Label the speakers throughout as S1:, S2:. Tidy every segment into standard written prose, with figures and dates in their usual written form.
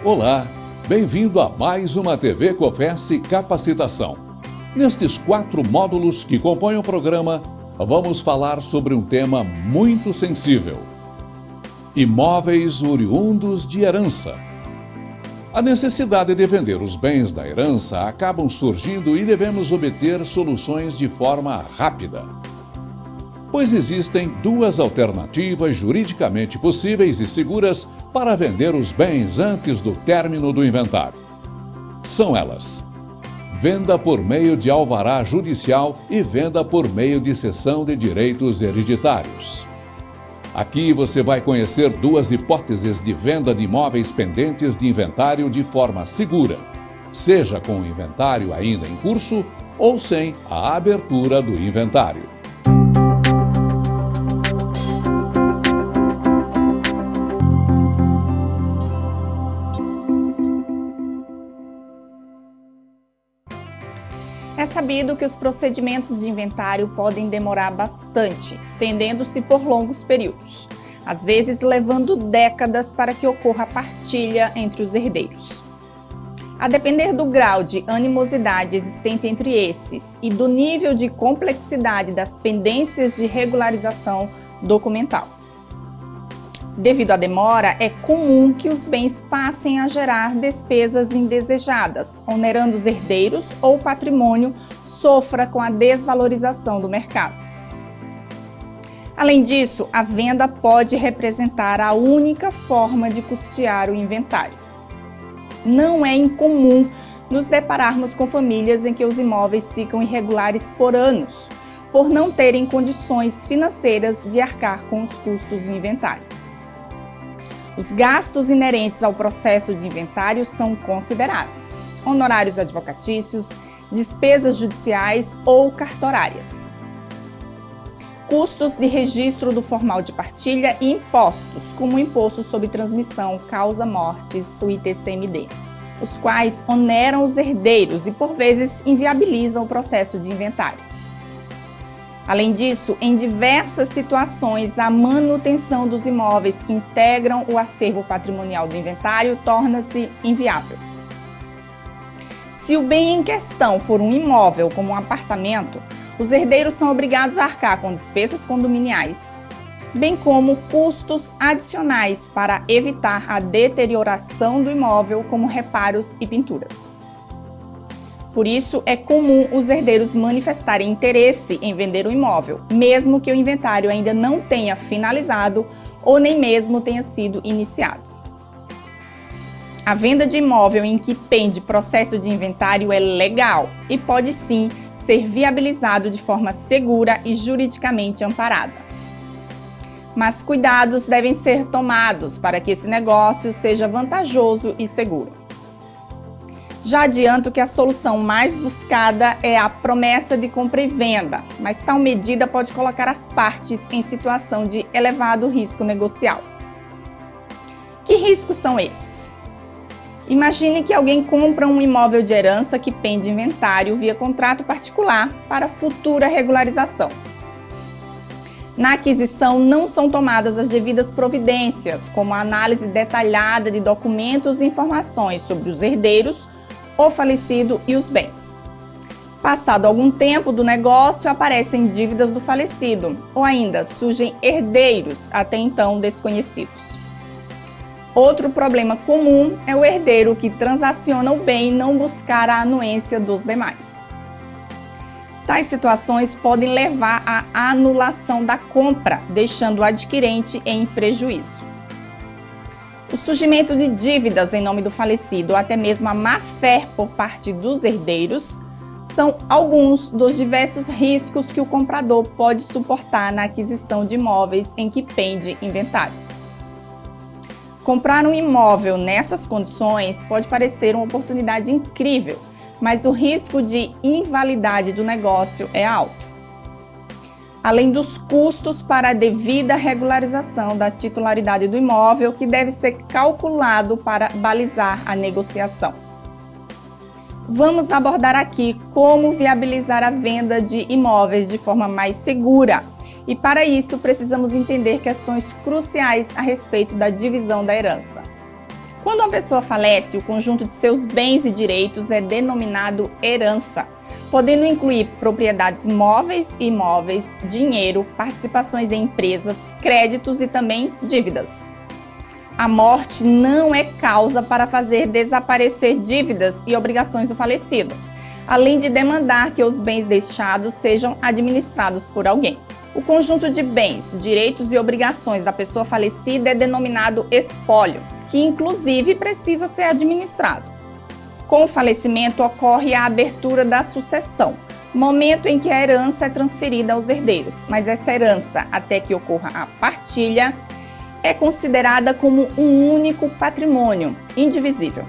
S1: Olá, bem-vindo a mais uma TV Cofesse Capacitação. Nestes 4 módulos que compõem o programa, vamos falar sobre um tema muito sensível: imóveis oriundos de herança. A necessidade de vender os bens da herança acabam surgindo e devemos obter soluções de forma rápida. Pois existem 2 alternativas juridicamente possíveis e seguras para vender os bens antes do término do inventário. São elas: venda por meio de alvará judicial e venda por meio de cessão de direitos hereditários. Aqui você vai conhecer 2 hipóteses de venda de imóveis pendentes de inventário de forma segura, seja com o inventário ainda em curso ou sem a abertura do inventário.
S2: É sabido que os procedimentos de inventário podem demorar bastante, estendendo-se por longos períodos, às vezes levando décadas para que ocorra a partilha entre os herdeiros. A depender do grau de animosidade existente entre esses e do nível de complexidade das pendências de regularização documental. Devido à demora, é comum que os bens passem a gerar despesas indesejadas, onerando os herdeiros ou o patrimônio sofra com a desvalorização do mercado. Além disso, a venda pode representar a única forma de custear o inventário. Não é incomum nos depararmos com famílias em que os imóveis ficam irregulares por anos, por não terem condições financeiras de arcar com os custos do inventário. Os gastos inerentes ao processo de inventário são consideráveis: honorários advocatícios, despesas judiciais ou cartorárias, custos de registro do formal de partilha e impostos, como o Imposto sobre Transmissão Causa-Mortes, o ITCMD, os quais oneram os herdeiros e, por vezes, inviabilizam o processo de inventário. Além disso, em diversas situações, a manutenção dos imóveis que integram o acervo patrimonial do inventário torna-se inviável. Se o bem em questão for um imóvel, como um apartamento, os herdeiros são obrigados a arcar com despesas condominiais, bem como custos adicionais para evitar a deterioração do imóvel, como reparos e pinturas. Por isso, é comum os herdeiros manifestarem interesse em vender o imóvel, mesmo que o inventário ainda não tenha finalizado ou nem mesmo tenha sido iniciado. A venda de imóvel em que pende processo de inventário é legal e pode sim ser viabilizado de forma segura e juridicamente amparada. Mas cuidados devem ser tomados para que esse negócio seja vantajoso e seguro. Já adianto que a solução mais buscada é a promessa de compra e venda, mas tal medida pode colocar as partes em situação de elevado risco negocial. Que riscos são esses? Imagine que alguém compra um imóvel de herança que pende inventário via contrato particular para futura regularização. Na aquisição, não são tomadas as devidas providências, como a análise detalhada de documentos e informações sobre os herdeiros, o falecido e os bens. Passado algum tempo do negócio, aparecem dívidas do falecido, ou ainda surgem herdeiros até então desconhecidos. Outro problema comum é o herdeiro que transaciona o bem não buscar a anuência dos demais. Tais situações podem levar à anulação da compra, deixando o adquirente em prejuízo. O surgimento de dívidas em nome do falecido ou até mesmo a má-fé por parte dos herdeiros são alguns dos diversos riscos que o comprador pode suportar na aquisição de imóveis em que pende inventário. Comprar um imóvel nessas condições pode parecer uma oportunidade incrível, mas o risco de invalidade do negócio é alto. Além dos custos para a devida regularização da titularidade do imóvel, que deve ser calculado para balizar a negociação. Vamos abordar aqui como viabilizar a venda de imóveis de forma mais segura. E para isso, precisamos entender questões cruciais a respeito da divisão da herança. Quando uma pessoa falece, o conjunto de seus bens e direitos é denominado herança, podendo incluir propriedades móveis e imóveis, dinheiro, participações em empresas, créditos e também dívidas. A morte não é causa para fazer desaparecer dívidas e obrigações do falecido, além de demandar que os bens deixados sejam administrados por alguém. O conjunto de bens, direitos e obrigações da pessoa falecida é denominado espólio, que inclusive precisa ser administrado. Com o falecimento ocorre a abertura da sucessão, momento em que a herança é transferida aos herdeiros, mas essa herança, até que ocorra a partilha, é considerada como um único patrimônio, indivisível.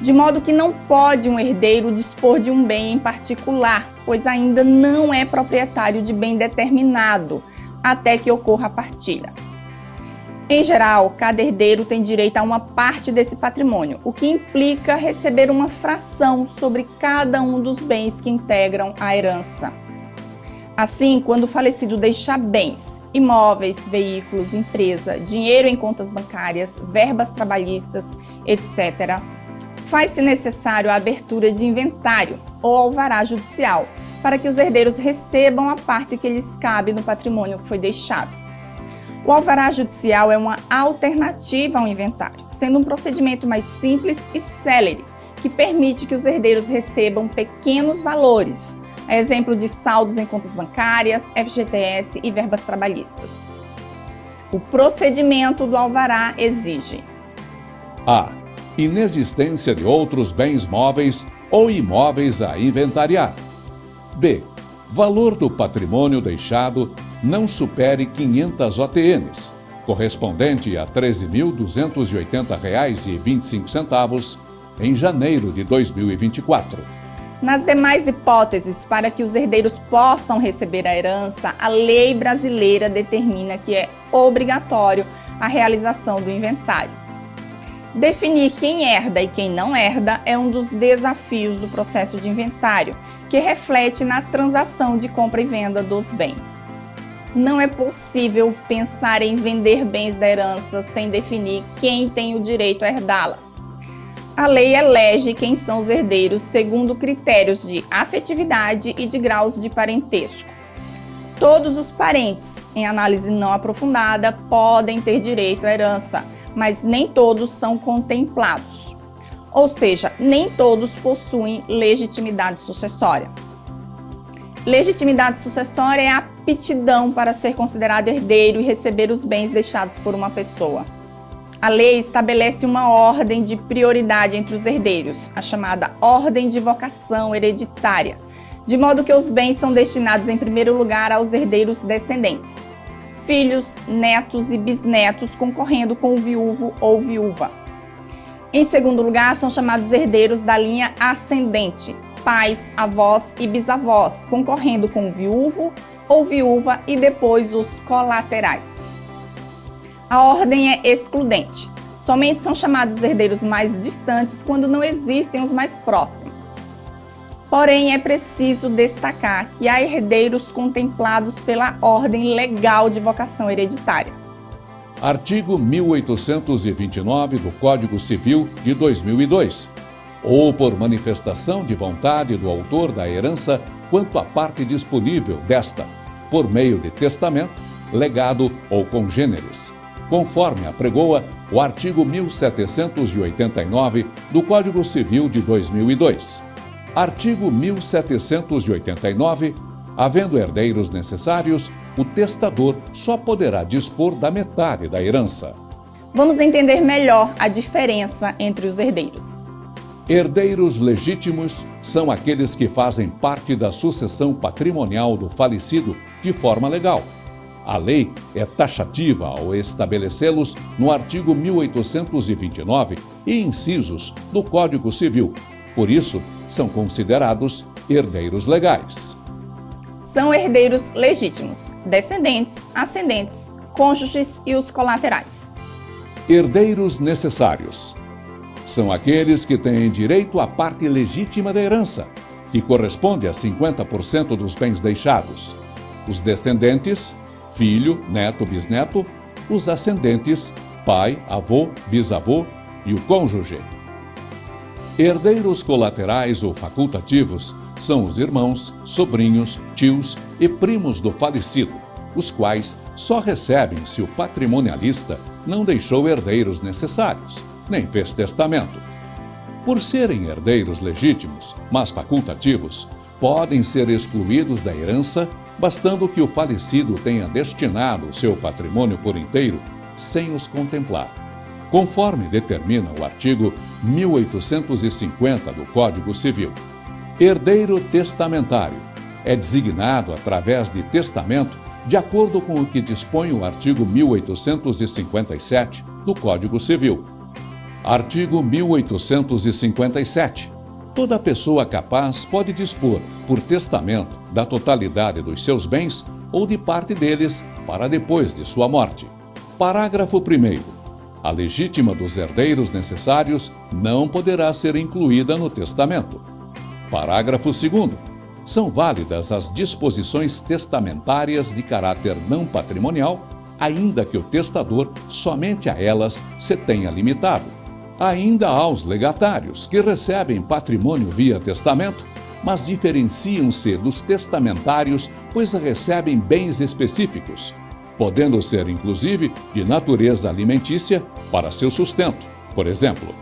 S2: De modo que não pode um herdeiro dispor de um bem em particular, pois ainda não é proprietário de bem determinado, até que ocorra a partilha. Em geral, cada herdeiro tem direito a uma parte desse patrimônio, o que implica receber uma fração sobre cada um dos bens que integram a herança. Assim, quando o falecido deixar bens, imóveis, veículos, empresa, dinheiro em contas bancárias, verbas trabalhistas, etc., faz-se necessário a abertura de inventário ou alvará judicial, para que os herdeiros recebam a parte que lhes cabe no patrimônio que foi deixado. O alvará judicial é uma alternativa ao inventário, sendo um procedimento mais simples e célere, que permite que os herdeiros recebam pequenos valores, a exemplo de saldos em contas bancárias, FGTS e verbas trabalhistas. O procedimento do alvará exige:
S1: A. Inexistência de outros bens móveis ou imóveis a inventariar. B. Valor do patrimônio deixado não supere 500 OTNs, correspondente a R$ 13.280,25 em janeiro de 2024.
S2: Nas demais hipóteses, para que os herdeiros possam receber a herança, a lei brasileira determina que é obrigatório a realização do inventário. Definir quem herda e quem não herda é um dos desafios do processo de inventário, que reflete na transação de compra e venda dos bens. Não é possível pensar em vender bens da herança sem definir quem tem o direito a herdá-la. A lei elege quem são os herdeiros segundo critérios de afetividade e de graus de parentesco. Todos os parentes, em análise não aprofundada, podem ter direito à herança, mas nem todos são contemplados. Ou seja, nem todos possuem legitimidade sucessória. Legitimidade sucessória é a aptidão para ser considerado herdeiro e receber os bens deixados por uma pessoa. A lei estabelece uma ordem de prioridade entre os herdeiros, a chamada ordem de vocação hereditária, de modo que os bens são destinados em primeiro lugar aos herdeiros descendentes, filhos, netos e bisnetos concorrendo com o viúvo ou viúva. Em segundo lugar, são chamados herdeiros da linha ascendente, pais, avós e bisavós, concorrendo com o viúvo ou viúva e depois os colaterais. A ordem é excludente. Somente são chamados herdeiros mais distantes quando não existem os mais próximos. Porém, é preciso destacar que há herdeiros contemplados pela ordem legal de vocação hereditária.
S1: Artigo 1829 do Código Civil de 2002. Ou por manifestação de vontade do autor da herança quanto à parte disponível desta, por meio de testamento, legado ou congêneres, conforme apregoa o artigo 1789 do Código Civil de 2002. Artigo 1789. Havendo herdeiros necessários, o testador só poderá dispor da metade da herança.
S2: Vamos entender melhor a diferença entre os herdeiros.
S1: Herdeiros legítimos são aqueles que fazem parte da sucessão patrimonial do falecido de forma legal. A lei é taxativa ao estabelecê-los no artigo 1829 e incisos do Código Civil. Por isso, são considerados herdeiros legais.
S2: São herdeiros legítimos, descendentes, ascendentes, cônjuges e os colaterais.
S1: Herdeiros necessários são aqueles que têm direito à parte legítima da herança, que corresponde a 50% dos bens deixados. Os descendentes, filho, neto, bisneto, os ascendentes, pai, avô, bisavô e o cônjuge. Herdeiros colaterais ou facultativos são os irmãos, sobrinhos, tios e primos do falecido, os quais só recebem se o patrimonialista não deixou herdeiros necessários, nem fez testamento. Por serem herdeiros legítimos, mas facultativos, podem ser excluídos da herança, bastando que o falecido tenha destinado o seu patrimônio por inteiro sem os contemplar, conforme determina o artigo 1850 do Código Civil. Herdeiro testamentário é designado através de testamento de acordo com o que dispõe o artigo 1857 do Código Civil. Artigo 1857. Toda pessoa capaz pode dispor, por testamento, da totalidade dos seus bens ou de parte deles para depois de sua morte. Parágrafo 1º. A legítima dos herdeiros necessários não poderá ser incluída no testamento. Parágrafo 2º. São válidas as disposições testamentárias de caráter não patrimonial, ainda que o testador somente a elas se tenha limitado. Ainda há os legatários, que recebem patrimônio via testamento, mas diferenciam-se dos testamentários, pois recebem bens específicos, podendo ser inclusive de natureza alimentícia para seu sustento. Por exemplo,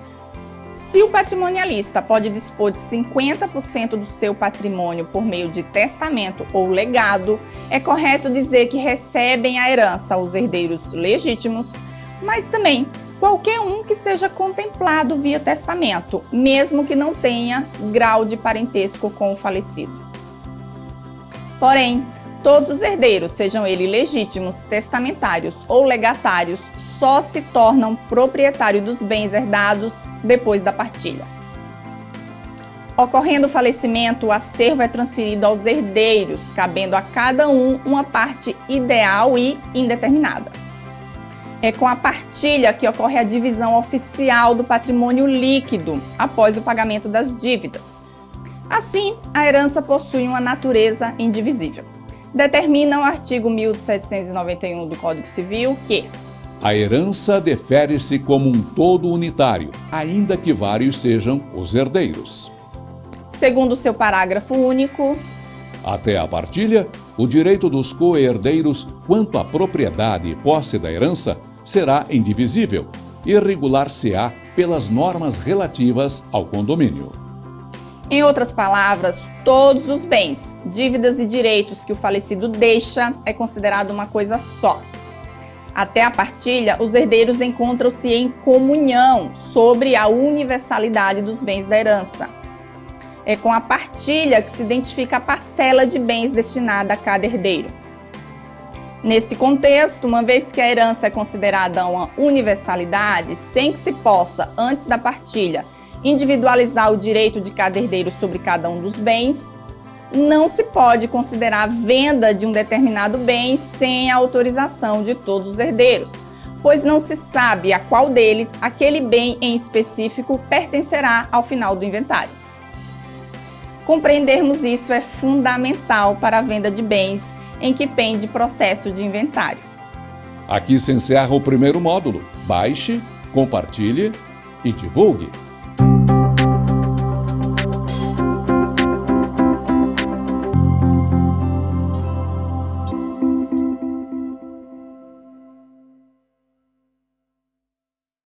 S2: se o patrimonialista pode dispor de 50% do seu patrimônio por meio de testamento ou legado, é correto dizer que recebem a herança os herdeiros legítimos, mas também qualquer um que seja contemplado via testamento, mesmo que não tenha grau de parentesco com o falecido. Porém, todos os herdeiros, sejam eles legítimos, testamentários ou legatários, só se tornam proprietários dos bens herdados depois da partilha. Ocorrendo o falecimento, o acervo é transferido aos herdeiros, cabendo a cada um uma parte ideal e indeterminada. É com a partilha que ocorre a divisão oficial do patrimônio líquido após o pagamento das dívidas. Assim, a herança possui uma natureza indivisível. Determina o artigo 1791 do Código Civil que
S1: a herança defere-se como um todo unitário, ainda que vários sejam os herdeiros.
S2: Segundo seu parágrafo único,
S1: até a partilha, o direito dos co-herdeiros quanto à propriedade e posse da herança será indivisível e regular-se-á pelas normas relativas ao condomínio.
S2: Em outras palavras, todos os bens, dívidas e direitos que o falecido deixa é considerado uma coisa só. Até a partilha, os herdeiros encontram-se em comunhão sobre a universalidade dos bens da herança. É com a partilha que se identifica a parcela de bens destinada a cada herdeiro. Neste contexto, uma vez que a herança é considerada uma universalidade, sem que se possa, antes da partilha, individualizar o direito de cada herdeiro sobre cada um dos bens, não se pode considerar a venda de um determinado bem sem a autorização de todos os herdeiros, pois não se sabe a qual deles aquele bem em específico pertencerá ao final do inventário. Compreendermos isso é fundamental para a venda de bens em que pende processo de inventário.
S1: Aqui se encerra o primeiro módulo. Baixe, compartilhe e divulgue.